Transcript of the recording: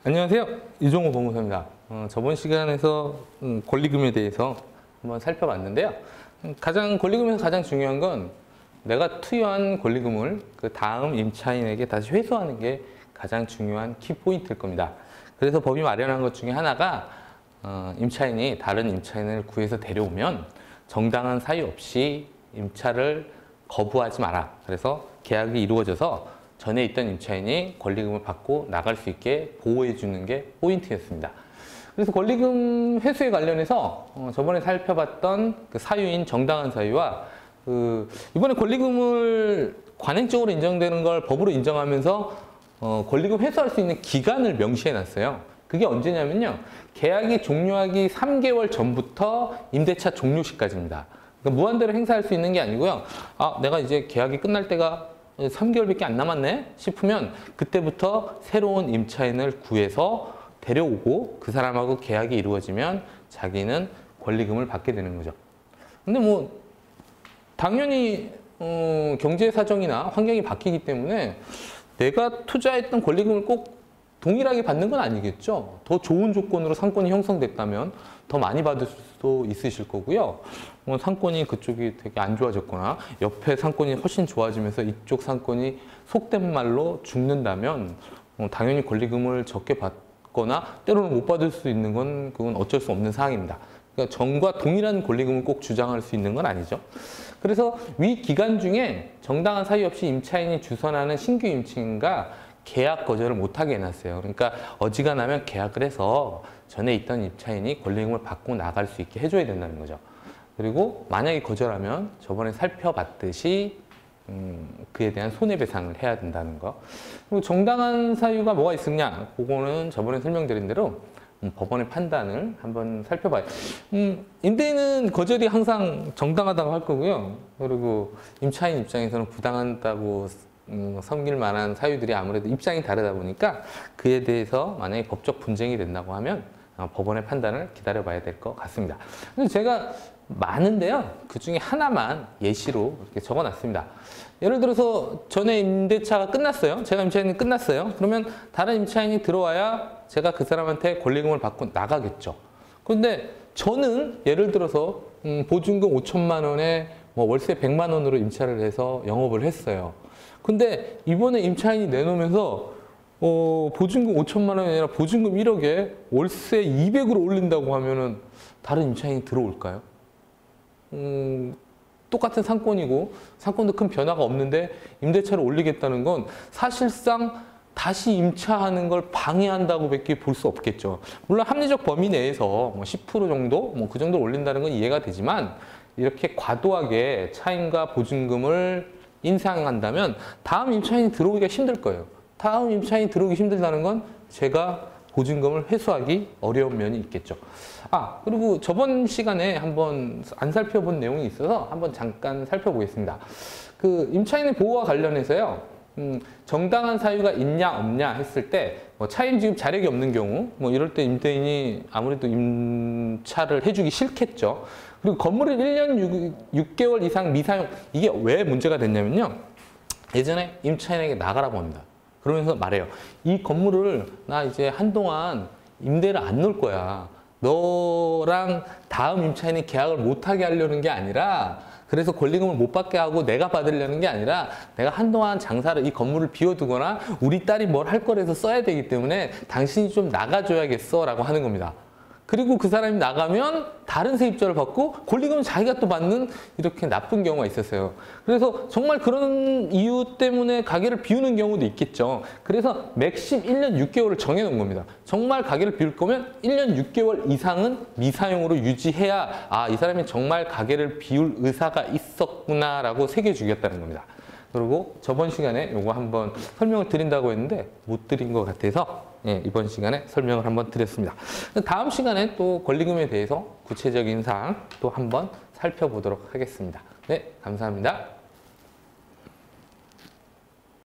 안녕하세요. 이종호 법무사입니다. 저번 시간에서 권리금에 대해서 한번 살펴봤는데요. 권리금에서 가장 중요한 건 내가 투여한 권리금을 그 다음 임차인에게 다시 회수하는 게 가장 중요한 키포인트일 겁니다. 그래서 법이 마련한 것 중에 하나가 임차인이 다른 임차인을 구해서 데려오면 정당한 사유 없이 임차를 거부하지 마라. 그래서 계약이 이루어져서 전에 있던 임차인이 권리금을 받고 나갈 수 있게 보호해 주는 게 포인트였습니다. 그래서 권리금 회수에 관련해서 저번에 살펴봤던 그 사유인 정당한 사유와 이번에 권리금을 관행적으로 인정되는 걸 법으로 인정하면서 권리금 회수할 수 있는 기간을 명시해 놨어요. 그게 언제냐면요. 계약이 종료하기 3개월 전부터 임대차 종료 시까지입니다. 그러니까 무한대로 행사할 수 있는 게 아니고요. 내가 이제 계약이 끝날 때가 3개월밖에 안 남았네 싶으면 그때부터 새로운 임차인을 구해서 데려오고 그 사람하고 계약이 이루어지면 자기는 권리금을 받게 되는 거죠. 근데 뭐 당연히 경제 사정이나 환경이 바뀌기 때문에 내가 투자했던 권리금을 꼭 동일하게 받는 건 아니겠죠. 더 좋은 조건으로 상권이 형성됐다면 더 많이 받을 수도 있으실 거고요. 상권이 그쪽이 되게 안 좋아졌거나 옆에 상권이 훨씬 좋아지면서 이쪽 상권이 속된 말로 죽는다면 당연히 권리금을 적게 받거나 때로는 못 받을 수 있는 건 그건 어쩔 수 없는 사항입니다. 그러니까 전과 동일한 권리금을 꼭 주장할 수 있는 건 아니죠. 그래서 위 기간 중에 정당한 사유 없이 임차인이 주선하는 신규 임차인과 계약 거절을 못하게 해놨어요. 그러니까 어지간하면 계약을 해서 전에 있던 임차인이 권리금을 받고 나갈 수 있게 해줘야 된다는 거죠. 그리고 만약에 거절하면 저번에 살펴봤듯이 그에 대한 손해배상을 해야 된다는 거. 그리고 정당한 사유가 뭐가 있었냐? 그거는 저번에 설명드린 대로 법원의 판단을 한번 살펴봐요. 임대인은 거절이 항상 정당하다고 할 거고요. 그리고 임차인 입장에서는 부당하다고 섬길 만한 사유들이 아무래도 입장이 다르다 보니까 그에 대해서 만약에 법적 분쟁이 된다고 하면 법원의 판단을 기다려 봐야 될 것 같습니다. 제가 많은데요. 그 중에 하나만 예시로 이렇게 적어 놨습니다. 예를 들어서 전에 임대차가 끝났어요. 제가 임차인이 끝났어요. 그러면 다른 임차인이 들어와야 제가 그 사람한테 권리금을 받고 나가겠죠. 그런데 저는 예를 들어서 보증금 5천만 원에 뭐 월세 100만 원으로 임차를 해서 영업을 했어요. 근데 이번에 임차인이 내놓으면서 보증금 5천만 원이 아니라 보증금 1억에 월세 200으로 올린다고 하면은 다른 임차인이 들어올까요? 똑같은 상권이고 상권도 큰 변화가 없는데 임대차를 올리겠다는 건 사실상 다시 임차하는 걸 방해한다고 밖에 볼 수 없겠죠. 물론 합리적 범위 내에서 뭐 10% 정도 그 정도 올린다는 건 이해가 되지만 이렇게 과도하게 차임과 보증금을 인상한다면 다음 임차인이 들어오기가 힘들 거예요. 다음 임차인이 들어오기 힘들다는 건 제가 보증금을 회수하기 어려운 면이 있겠죠. 그리고 저번 시간에 한번 안 살펴본 내용이 있어서 한번 잠깐 살펴보겠습니다. 그 임차인의 보호와 관련해서요. 정당한 사유가 있냐 없냐 했을 때 차임 지급 자력이 없는 경우 이럴 때 임대인이 아무래도 임차를 해주기 싫겠죠. 그리고 건물을 1년 6개월 이상 미사용, 이게 왜 문제가 됐냐면요. 예전에 임차인에게 나가라고 합니다. 그러면서 말해요. 이 건물을 나 이제 한동안 임대를 안 놓을 거야. 너랑 다음 임차인이 계약을 못하게 하려는 게 아니라, 그래서 권리금을 못 받게 하고 내가 받으려는 게 아니라 내가 한동안 장사를 이 건물을 비워두거나 우리 딸이 뭘 할 거라서 써야 되기 때문에 당신이 좀 나가줘야겠어 라고 하는 겁니다. 그리고 그 사람이 나가면 다른 세입자를 받고 권리금은 자기가 또 받는 이렇게 나쁜 경우가 있었어요. 그래서 정말 그런 이유 때문에 가게를 비우는 경우도 있겠죠. 그래서 맥심 1년 6개월을 정해놓은 겁니다. 정말 가게를 비울 거면 1년 6개월 이상은 미사용으로 유지해야 이 사람이 정말 가게를 비울 의사가 있었구나라고 새겨주겠다는 겁니다. 그리고 저번 시간에 요거 한번 설명을 드린다고 했는데 못 드린 것 같아서 이번 시간에 설명을 한번 드렸습니다. 다음 시간에 또 권리금에 대해서 구체적인 사항 또 한번 살펴보도록 하겠습니다. 네, 감사합니다.